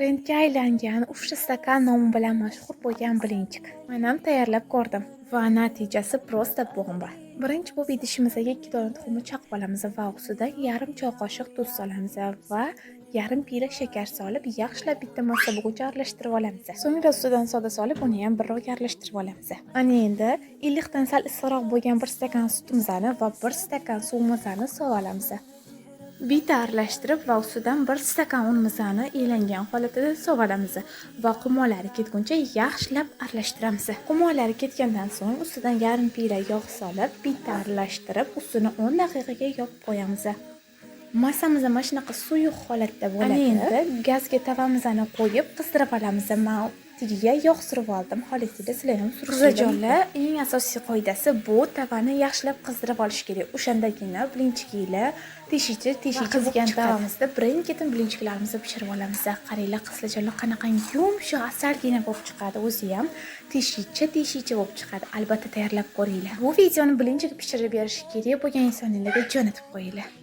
Trendga aylangan ufta stakan nomi bilan mashhur bo'lgan blinchik. Men ham tayyorlab ko'rdim va natijasi prosta bomba. Birinchi bu idishimizga 2 dona tuxumni chaqib olamiz va ustidan yarim choy qoshiq tuz solamiz va yarim pira shakar solib yaxshilab bitta massa bo'lguncha aralashtirib olamiz. So'ngra ustidan soda solib uni ham birga aralashtirib olamiz. Ana endi iliqdan sal issiqroq bo'lgan 1 stakan sutimizni va 1 stakan suvimizni solib olamiz. Bitta aralashtirib va ustidan 1 stakan unimizni elangan holatida solamiz va qumollari ketguncha yaxshilab aralashtiramiz. Qumollari ketgandan so'ng ustidan yarim pira yog' solib, bitta aralashtirib, ustini 10 daqiqaga yopib qo'yamiz. Massamiz mana shunaqa suyuq holatda bo'ladi. Endi gazga tavamizni qo'yib qizdirib olamiz. Men tagiga yog' surib oldim. Holatingizda sizlar ham surishinglar. Eng asosiy qoidasi bu tavani yaxshilab qizdirib olish kerak. O'shandagina blinchiklar teshichi qizgan tavamizda birin-ketin blinchiklarimizni pishirib olamiz. Qaranglar qizlarjonlar qanaqa yumshoq asalgina bo'lib chiqadi. O'zi ham teshichi bo'lib chiqadi. Albatta tayyorlab ko'ringlar. Bu videoni blinchik pishirib berish kerak bo'lgan insonlarga jo'natib qo'yinglar.